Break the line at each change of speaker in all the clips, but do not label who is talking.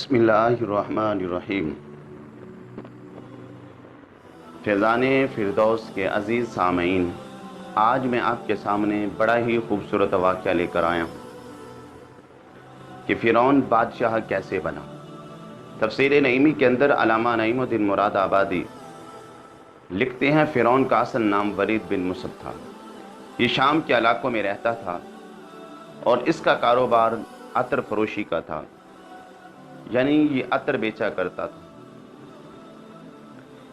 بسم اللہ الرحمن الرحیم۔ فیضان فردوس کے عزیز سامعین، آج میں آپ کے سامنے بڑا ہی خوبصورت واقعہ لے کر آیا ہوں کہ فرعون بادشاہ کیسے بنا۔ تفسیر نعیمی کے اندر علامہ نعیم الدین مراد آبادی لکھتے ہیں فرعون کا اصل نام ولید بن مصب تھا۔ یہ شام کے علاقوں میں رہتا تھا اور اس کا کاروبار عطر فروشی کا تھا، یعنی یہ عطر بیچا کرتا تھا۔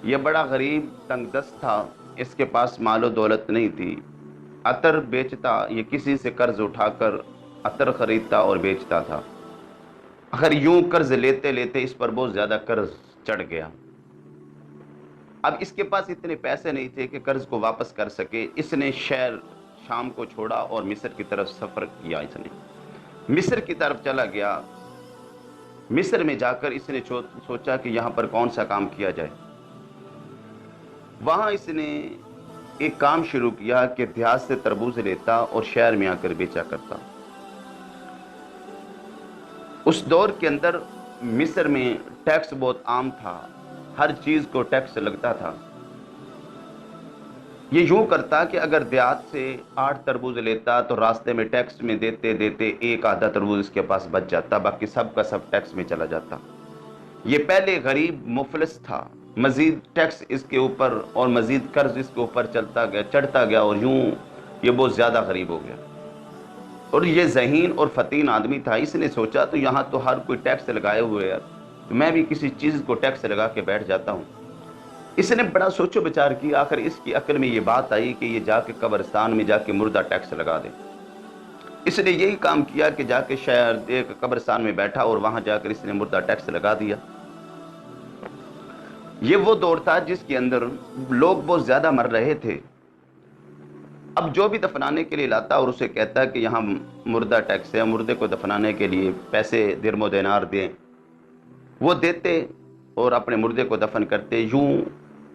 یہ بڑا غریب تنگ دست تھا، اس کے پاس مال و دولت نہیں تھی۔ عطر بیچتا، یہ کسی سے قرض اٹھا کر عطر خریدتا اور بیچتا تھا۔ اگر یوں قرض لیتے لیتے اس پر بہت زیادہ قرض چڑھ گیا۔ اب اس کے پاس اتنے پیسے نہیں تھے کہ قرض کو واپس کر سکے۔ اس نے شہر شام کو چھوڑا اور مصر کی طرف سفر کیا۔ اس نے مصر کی طرف چلا گیا۔ مصر میں جا کر اس نے سوچا کہ یہاں پر کون سا کام کیا جائے۔ وہاں اس نے ایک کام شروع کیا کہ دیہات سے تربوز لیتا اور شہر میں آ کر بیچا کرتا۔ اس دور کے اندر مصر میں ٹیکس بہت عام تھا، ہر چیز کو ٹیکس لگتا تھا۔ یہ یوں کرتا کہ اگر دیہات سے 8 تربوز لیتا تو راستے میں ٹیکس میں دیتے دیتے ایک آدھا تربوز اس کے پاس بچ جاتا، باقی سب کا سب ٹیکس میں چلا جاتا۔ یہ پہلے غریب مفلس تھا، مزید ٹیکس اس کے اوپر اور مزید قرض اس کے اوپر چڑھتا گیا اور یوں یہ بہت زیادہ غریب ہو گیا۔ اور یہ ذہین اور فطین آدمی تھا۔ اس نے سوچا تو یہاں تو ہر کوئی ٹیکس لگائے ہوئے ہے، تو میں بھی کسی چیز کو ٹیکس لگا کے بیٹھ جاتا ہوں۔ اس نے بڑا سوچ و بچار کیا، آخر اس کی عقل میں یہ بات آئی کہ یہ جا کے قبرستان میں جا کے مردہ ٹیکس لگا دے۔ اس نے یہی کام کیا کہ جا کے شہر ایک قبرستان میں بیٹھا اور وہاں جا کر اس نے مردہ ٹیکس لگا دیا۔ یہ وہ دور تھا جس کے اندر لوگ بہت زیادہ مر رہے تھے۔ اب جو بھی دفنانے کے لیے لاتا اور اسے کہتا کہ یہاں مردہ ٹیکس ہے، مردے کو دفنانے کے لیے پیسے درم و دینار دیں، وہ دیتے اور اپنے مردے کو دفن کرتے۔ یوں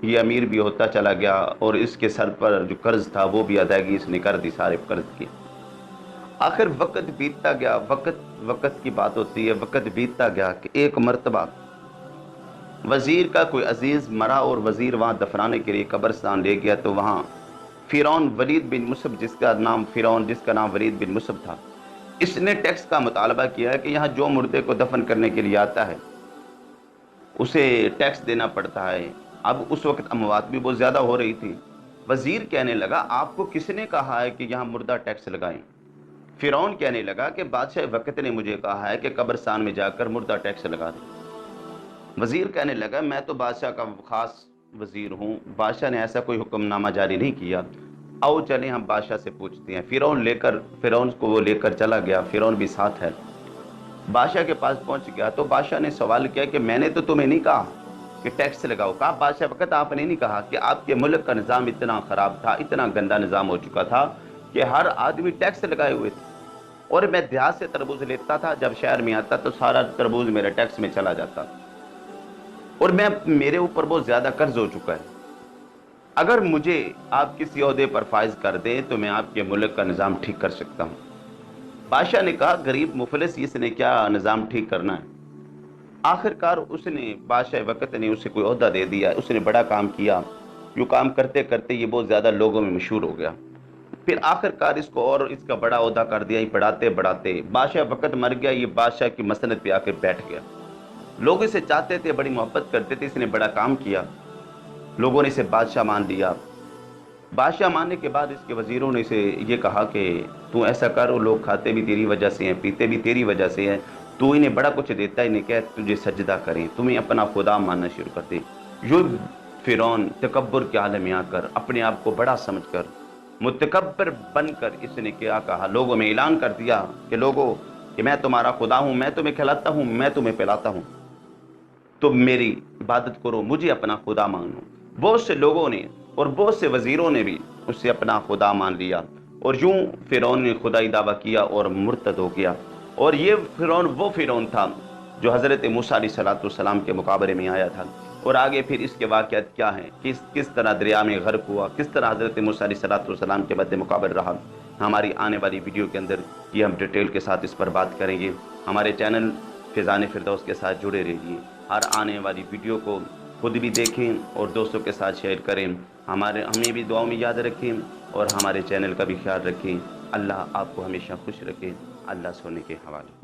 یہ امیر بھی ہوتا چلا گیا اور اس کے سر پر جو قرض تھا وہ بھی ادائیگی اس نے کر دی، سارے قرض کی۔ آخر وقت بیتتا گیا، وقت کی بات ہوتی ہے، وقت بیتتا گیا کہ ایک مرتبہ وزیر کا کوئی عزیز مرا اور وزیر وہاں دفنانے کے لیے قبرستان لے گیا، تو وہاں فرعون ولید بن مصب جس کا نام ولید بن مصب تھا، اس نے ٹیکس کا مطالبہ کیا کہ یہاں جو مردے کو دفن کرنے کے لیے آتا ہے اسے ٹیکس دینا پڑتا ہے۔ اب اس وقت اموات بھی بہت زیادہ ہو رہی تھی۔ وزیر کہنے لگا آپ کو کس نے کہا ہے کہ یہاں مردہ ٹیکس لگائیں؟ فرعون کہنے لگا کہ بادشاہ وقت نے مجھے کہا ہے کہ قبرستان میں جا کر مردہ ٹیکس لگا دیں۔ وزیر کہنے لگا میں تو بادشاہ کا خاص وزیر ہوں، بادشاہ نے ایسا کوئی حکم نامہ جاری نہیں کیا، آؤ چلیں ہم بادشاہ سے پوچھتے ہیں۔ فرعون کو وہ لے کر چلا گیا، فرعون بھی ساتھ ہے۔ بادشاہ کے پاس پہنچ گیا تو بادشاہ نے سوال کیا کہ میں نے تو تمہیں نہیں کہا کہ ٹیکس لگاؤ۔ کہا بادشاہ وقت آپ نے نہیں کہا کہ آپ کے ملک کا نظام اتنا خراب تھا، اتنا گندا نظام ہو چکا تھا کہ ہر آدمی ٹیکس لگائے ہوئے تھے، اور میں دیہات سے تربوز لیتا تھا، جب شہر میں آتا تو سارا تربوز میرے ٹیکس میں چلا جاتا، اور میرے اوپر بہت زیادہ قرض ہو چکا ہے۔ اگر مجھے آپ کسی عہدے پر فائز کر دیں تو میں آپ کے ملک کا نظام ٹھیک کر سکتا ہوں۔ بادشاہ نے کہا غریب مفلس اس نے کیا نظام ٹھیک کرنا ہے؟ آخر کار اس نے بادشاہ وقت نے اسے کوئی عہدہ دے دیا، اس نے بڑا کام کیا۔ جو کام کرتے کرتے یہ بہت زیادہ لوگوں میں مشہور ہو گیا۔ پھر آخر کار اس کو اور اس کا بڑا عہدہ کر دیا، بڑھاتے بڑھاتے بادشاہ وقت مر گیا، یہ بادشاہ کی مسند پہ آ کے بیٹھ گیا۔ لوگ اسے چاہتے تھے، بڑی محبت کرتے تھے، اس نے بڑا کام کیا، لوگوں نے اسے بادشاہ مان لیا۔ بادشاہ ماننے کے بعد اس کے وزیروں نے اسے یہ کہا کہ تو ایسا کر، وہ لوگ کھاتے بھی تیری وجہ سے ہیں، پیتے بھی تیری وجہ سے ہیں، تو انہیں بڑا کچھ دیتا ہے، انہیں کہ تجھے سجدہ کریں، تمہیں اپنا خدا ماننا شروع کر دیں۔ جو فرعون تکبر کے عالم میں آ کر اپنے آپ کو بڑا سمجھ کر متکبر بن کر اس نے کیا کہا، لوگوں میں اعلان کر دیا کہ لوگوں کہ میں تمہارا خدا ہوں، میں تمہیں کھلاتا ہوں، میں تمہیں پلاتا ہوں، تم میری عبادت کرو، مجھے اپنا خدا مانو۔ بہت سے لوگوں نے اور بہت سے وزیروں نے بھی اس سے اپنا خدا مان لیا، اور یوں فرعون نے خدائی دعویٰ کیا اور مرتد ہو گیا۔ اور یہ فرعون وہ فرعون تھا جو حضرت موسیٰ علیہ السلام کے مقابلے میں آیا تھا۔ اور آگے پھر اس کے واقعات کیا ہیں، کس طرح دریا میں غرق ہوا، کس طرح حضرت موسیٰ علیہ السلام کے مد مقابل رہا، ہماری آنے والی ویڈیو کے اندر یہ ہم ڈیٹیل کے ساتھ اس پر بات کریں گے۔ ہمارے چینل فیضان فردوس کے ساتھ جڑے رہیے. ہر آنے والی ویڈیو کو خود بھی دیکھیں اور دوستوں کے ساتھ شیئر کریں. ہمیں بھی دعاؤں میں یاد رکھیں اور ہمارے چینل کا بھی خیال رکھیں. اللہ آپ کو ہمیشہ خوش رکھے. اللہ سونے کے حوالے.